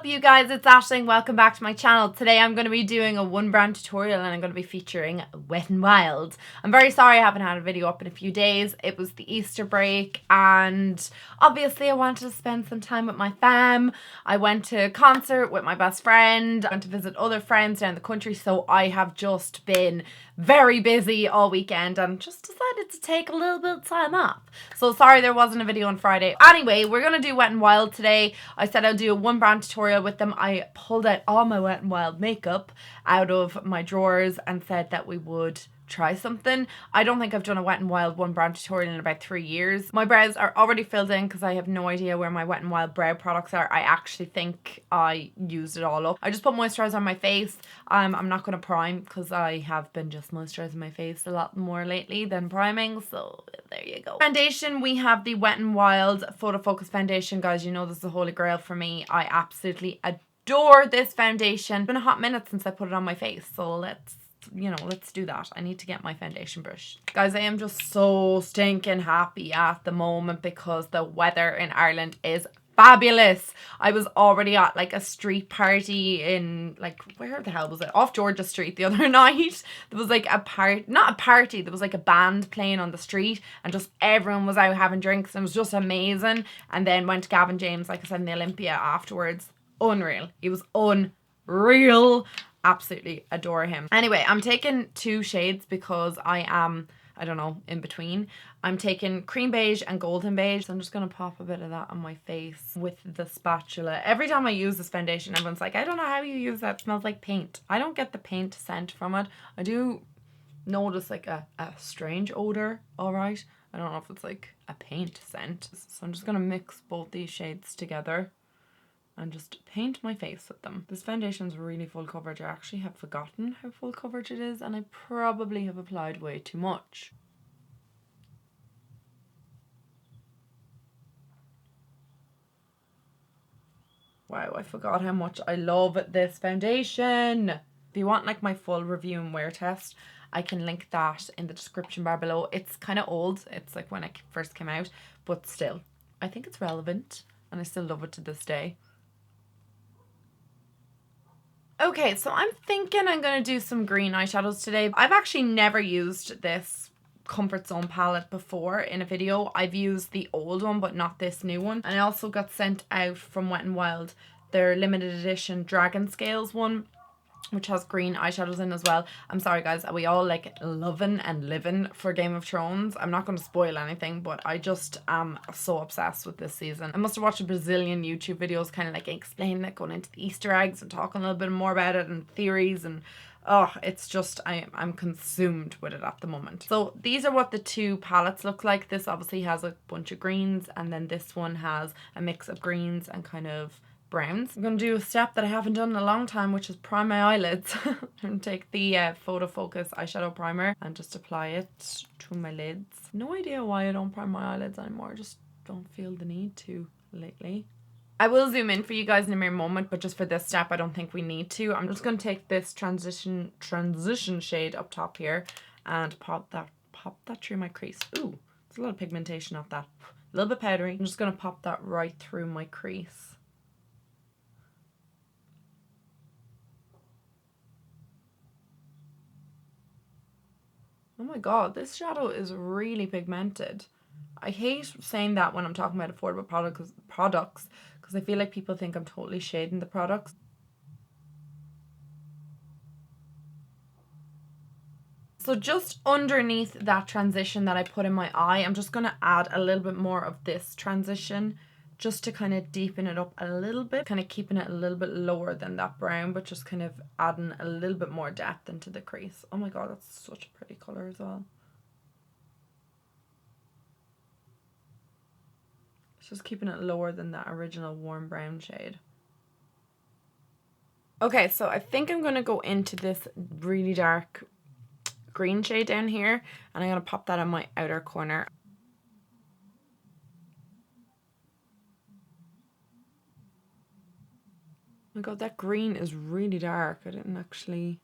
you guys? It's Ashley and welcome back to my channel. Today I'm going to be doing a one brand tutorial and I'm going to be featuring Wet n Wild. I'm very sorry I haven't had a video up in a few days. It was the Easter break and obviously I wanted to spend some time with my fam. I went to a concert with my best friend. I went to visit other friends down the country, so I have just been very busy all weekend and just decided to take a little bit of time off. So sorry there wasn't a video on Friday. Anyway, we're going to do Wet n Wild today. I said I'll do a one brand tutorial with them. I pulled out all my Wet n Wild makeup out of my drawers and said that we would try something. I don't think I've done a Wet n Wild one brand tutorial in about 3 years. My brows are already filled in because I have no idea where my Wet n Wild brow products are. I actually think I used it all up. I just put moisturizer on my face. I'm not going to prime because I have been just moisturizing my face a lot more lately than priming, so there you go. Foundation, we have the Wet n Wild Photo Focus Foundation. Guys, you know this is the holy grail for me. I absolutely adore this foundation. It's been a hot minute since I put it on my face, so let's do that. I need to get my foundation brush. Guys, I am just so stinking happy at the moment because the weather in Ireland is fabulous. I was already at like a street party in like, where the hell was it? Off Georgia Street the other night. There was like not a party, there was like a band playing on the street and just everyone was out having drinks and it was just amazing. And then went to Gavin James, like I said, in the Olympia afterwards. Unreal. He was unreal. Absolutely adore him. Anyway, I'm taking 2 shades because I am, I don't know, in between. I'm taking cream beige and golden beige. So I'm just going to pop a bit of that on my face with the spatula. Every time I use this foundation, everyone's like, I don't know how you use that. It smells like paint. I don't get the paint scent from it. I do notice like a strange odor, all right? I don't know if it's like a paint scent. So I'm just going to mix both these shades together and just paint my face with them. This foundation's really full coverage. I actually have forgotten how full coverage it is and I probably have applied way too much. Wow, I forgot how much I love this foundation. If you want like my full review and wear test, I can link that in the description bar below. It's kind of old. It's like when it first came out, but still, I think it's relevant and I still love it to this day. Okay, so I'm thinking I'm going to do some green eyeshadows today. I've actually never used this Comfort Zone palette before in a video. I've used the old one, but not this new one. And I also got sent out from Wet n Wild their limited edition Dragon Scales one, which has green eyeshadows in as well. I'm sorry guys, are we all like loving and living for Game of Thrones? I'm not going to spoil anything, but I just am so obsessed with this season. I must have watched a Brazilian YouTube videos kind of like explaining it, going into the Easter eggs and talking a little bit more about it and theories, and oh, it's just, I'm consumed with it at the moment. So these are what the 2 palettes look like. This obviously has a bunch of greens and then this one has a mix of greens and kind of browns. I'm going to do a step that I haven't done in a long time, which is prime my eyelids. I'm going to take the Photo Focus eyeshadow primer and just apply it to my lids. No idea why I don't prime my eyelids anymore. I just don't feel the need to lately. I will zoom in for you guys in a mere moment, but just for this step I don't think we need to. I'm just going to take this transition shade up top here and pop that through my crease. Ooh, there's a lot of pigmentation off that. A little bit powdery. I'm just going to pop that right through my crease. Oh my god, this shadow is really pigmented. I hate saying that when I'm talking about affordable products because I feel like people think I'm totally shading the products. So just underneath that transition that I put in my eye, I'm just going to add a little bit more of this transition just to kind of deepen it up a little bit, kind of keeping it a little bit lower than that brown, but just kind of adding a little bit more depth into the crease. Oh my god, that's such a pretty colour as well. It's just keeping it lower than that original warm brown shade. Okay, so I think I'm going to go into this really dark green shade down here and I'm going to pop that on my outer corner. Oh my god, that green is really dark. I didn't actually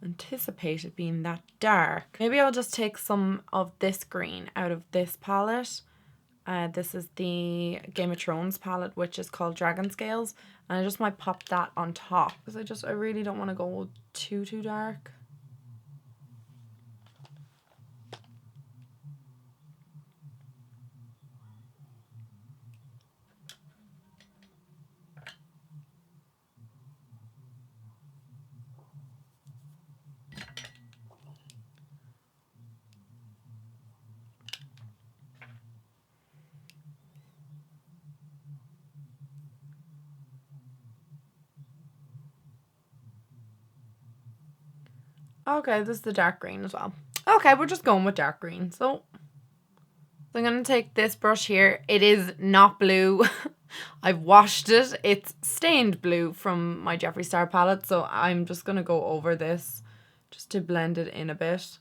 anticipate it being that dark. Maybe I'll just take some of this green out of this palette This is the Game of Thrones palette, which is called Dragon Scales. And I just might pop that on top because I really don't want to go too dark. Okay, this is the dark green as well. Okay, we're just going with dark green. So I'm going to take this brush here. It is not blue. I've washed it. It's stained blue from my Jeffree Star palette. So I'm just going to go over this just to blend it in a bit.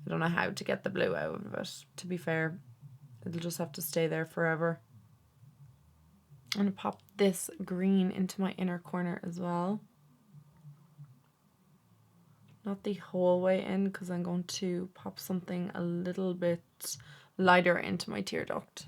I don't know how to get the blue out of it, to be fair. It'll just have to stay there forever. I'm going to pop this green into my inner corner as well. Not the whole way in, because I'm going to pop something a little bit lighter into my tear duct.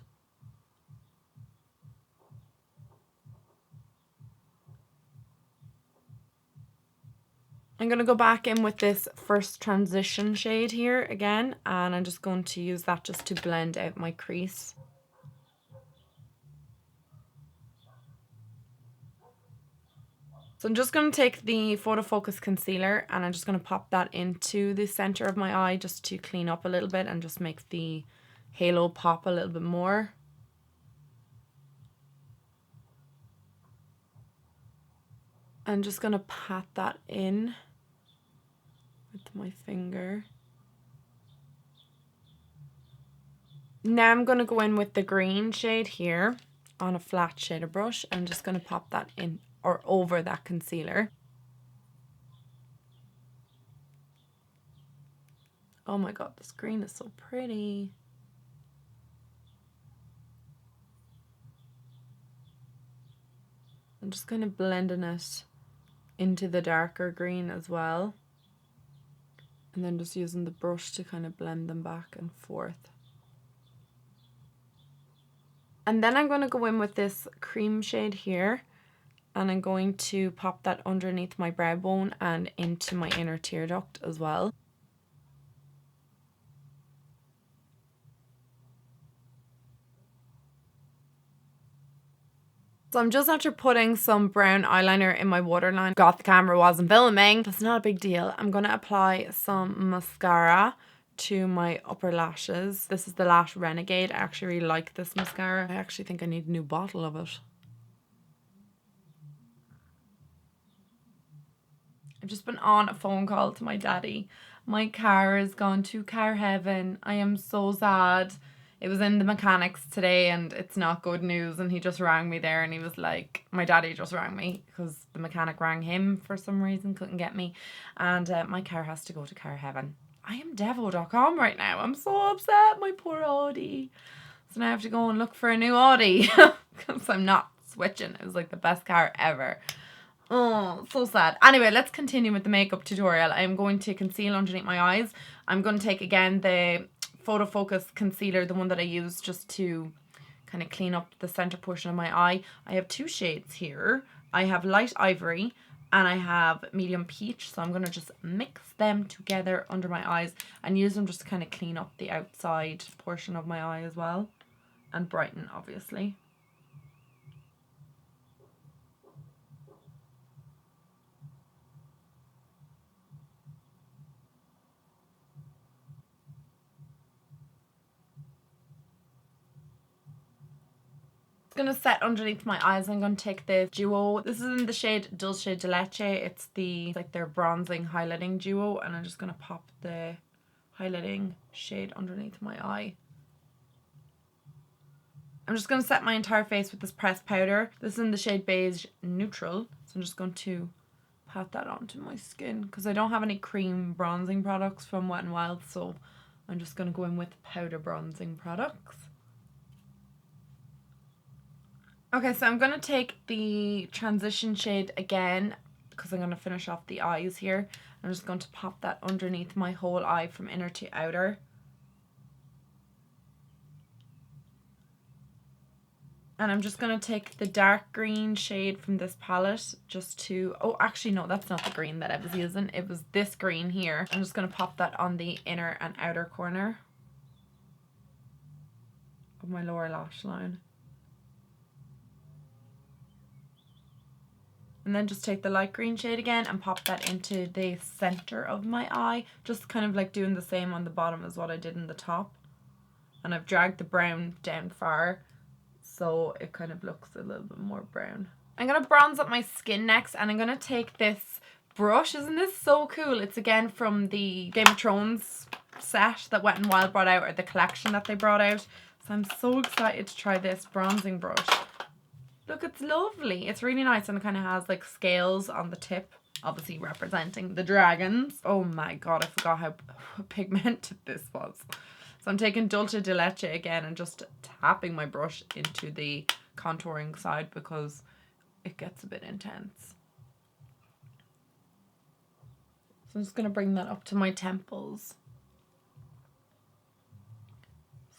I'm going to go back in with this first transition shade here again, and I'm just going to use that just to blend out my crease. So I'm just going to take the Photo Focus concealer and I'm just going to pop that into the center of my eye just to clean up a little bit and just make the halo pop a little bit more. I'm just going to pat that in with my finger. Now I'm going to go in with the green shade here on a flat shader brush. I'm just going to pop that in or over that concealer. Oh my god, this green is so pretty. I'm just kind of blending it into the darker green as well. And then just using the brush to kind of blend them back and forth. And then I'm going to go in with this cream shade here. And I'm going to pop that underneath my brow bone and into my inner tear duct as well. So I'm just after putting some brown eyeliner in my waterline. Got the camera wasn't filming. That's not a big deal. I'm going to apply some mascara to my upper lashes. This is the Lash Renegade. I actually really like this mascara. I actually think I need a new bottle of it. I've just been on a phone call to my daddy. My car is gone to car heaven. I am so sad. It was in the mechanics today and it's not good news, and he just rang me there and he was like, my daddy just rang me because the mechanic rang him for some reason, couldn't get me, and my car has to go to car heaven. I am devo.com right now. I'm so upset, my poor Audi. So now I have to go and look for a new Audi because I'm not switching. It was like the best car ever. Oh, so sad. Anyway, let's continue with the makeup tutorial. I'm going to conceal underneath my eyes. I'm going to take again the Photo Focus concealer, the one that I used just to kind of clean up the center portion of my eye. I have two shades here. I have light ivory and I have medium peach. So I'm going to just mix them together under my eyes and use them just to kind of clean up the outside portion of my eye as well. And brighten, obviously. Gonna set underneath my eyes. I'm gonna take the duo. This is in the shade Dulce de Leche. It's like their bronzing highlighting duo, and I'm just gonna pop the highlighting shade underneath my eye. I'm just gonna set my entire face with this pressed powder. This is in the shade Beige Neutral, so I'm just going to pat that onto my skin because I don't have any cream bronzing products from Wet n Wild, so I'm just gonna go in with powder bronzing products. Okay, so I'm going to take the transition shade again because I'm going to finish off the eyes here. I'm just going to pop that underneath my whole eye from inner to outer. And I'm just going to take the dark green shade from this palette just to... Oh, actually, no, that's not the green that I was using. It was this green here. I'm just going to pop that on the inner and outer corner of my lower lash line. And then just take the light green shade again and pop that into the center of my eye. Just kind of like doing the same on the bottom as what I did in the top. And I've dragged the brown down far, so it kind of looks a little bit more brown. I'm going to bronze up my skin next, and I'm going to take this brush. Isn't this so cool? It's again from the Game of Thrones set that Wet n Wild brought out, or the collection that they brought out. So I'm so excited to try this bronzing brush. Look, it's lovely. It's really nice, and it kind of has like scales on the tip, obviously representing the dragons. Oh my god, I forgot how pigmented this was. So I'm taking Dulce de Leche again and just tapping my brush into the contouring side because it gets a bit intense. So I'm just going to bring that up to my temples,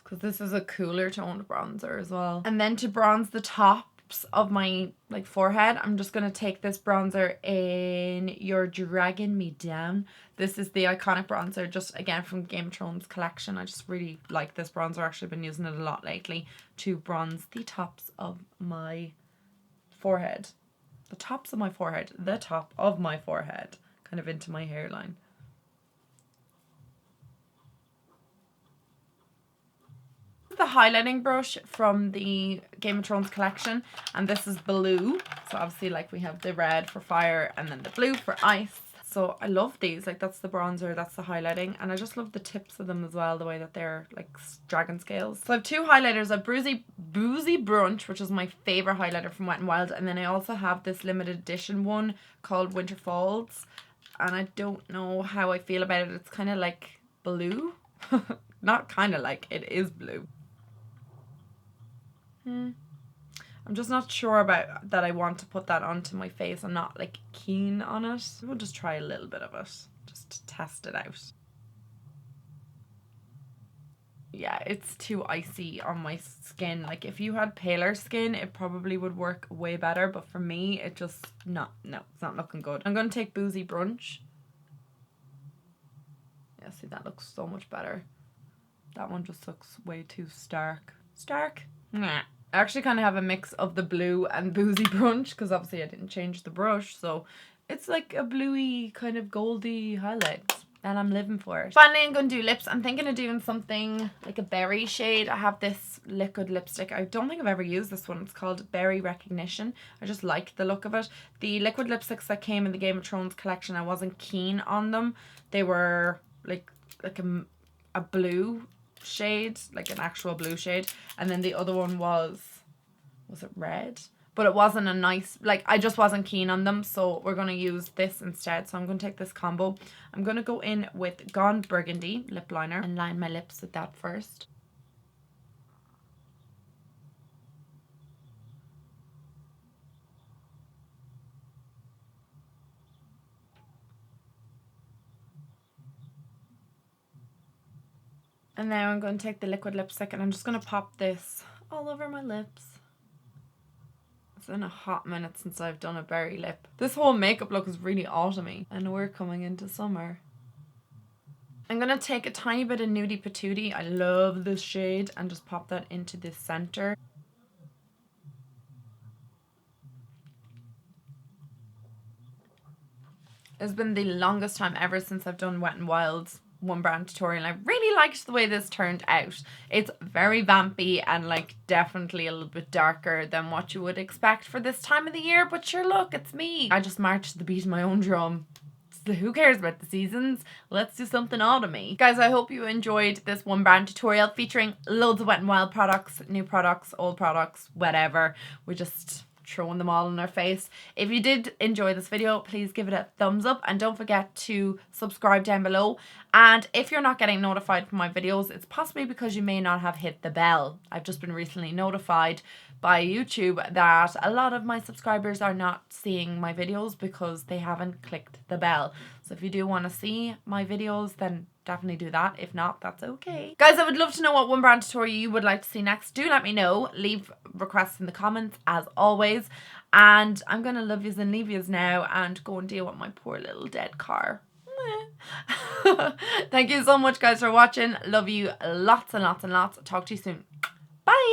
because this is a cooler toned bronzer as well. And then to bronze the tops of my like forehead, I'm just going to take this bronzer in You're Dragging Me Down. This is the iconic bronzer, just again from Game of Thrones collection. I just really like this bronzer. I've actually been using it a lot lately to bronze the tops of my forehead. The tops of my forehead. The top of my forehead. Kind of into my hairline. The highlighting brush from the Game of Thrones collection, and this is blue. So obviously like we have the red for fire and then the blue for ice. So I love these. Like that's the bronzer, that's the highlighting, and I just love the tips of them as well, the way that they're like dragon scales. So I have two highlighters, a Boozy Brunch, which is my favorite highlighter from Wet n Wild, and then I also have this limited edition one called Winter Falls, and I don't know how I feel about it. It's kind of like blue. Not kind of like, it is blue. I'm just not sure about that I want to put that onto my face. I'm not like keen on it. We'll just try a little bit of it just to test it out. Yeah, it's too icy on my skin. Like if you had paler skin, it probably would work way better, but for me it just no, it's not looking good. I'm going to take Boozy Brunch. Yeah, see, that looks so much better. That one just looks way too stark. Nah. I actually kind of have a mix of the blue and Boozy Brunch, because obviously I didn't change the brush, so it's like a bluey kind of goldy highlight, and I'm living for it. Finally, I'm going to do lips. I'm thinking of doing something like a berry shade. I have this liquid lipstick. I don't think I've ever used this one. It's called Berry Recognition. I just like the look of it. The liquid lipsticks that came in the Game of Thrones collection, I wasn't keen on them. They were like a blue shade, like an actual blue shade, and then the other one was it red? But it wasn't a nice, like I just wasn't keen on them, so we're going to use this instead. So I'm going to take this combo. I'm going to go in with Gone Burgundy lip liner and line my lips with that first. And now I'm going to take the liquid lipstick and I'm just going to pop this all over my lips. It's been a hot minute since I've done a berry lip. This whole makeup look is really autumny, and we're coming into summer. I'm going to take a tiny bit of Nudie Patootie. I love this shade, and just pop that into the center. It's been the longest time ever since I've done Wet n Wild's one brand tutorial. I really liked the way this turned out. It's very vampy and like definitely a little bit darker than what you would expect for this time of the year, but sure, look, it's me. I just march to the beat of my own drum. So who cares about the seasons? Let's do something autumny. Guys, I hope you enjoyed this one brand tutorial featuring loads of Wet n Wild products, new products, old products, whatever. We just throwing them all in our face. If you did enjoy this video, please give it a thumbs up, and don't forget to subscribe down below. And if you're not getting notified for my videos, it's possibly because you may not have hit the bell. I've just been recently notified by YouTube that a lot of my subscribers are not seeing my videos because they haven't clicked the bell. So if you do want to see my videos, then definitely do that. If not, that's okay. Guys, I would love to know what one brand tutorial you would like to see next. Do let me know. Leave requests in the comments as always. And I'm going to love yous and leave yous now and go and deal with my poor little dead car. Thank you so much, guys, for watching. Love you lots and lots and lots. Talk to you soon. Bye.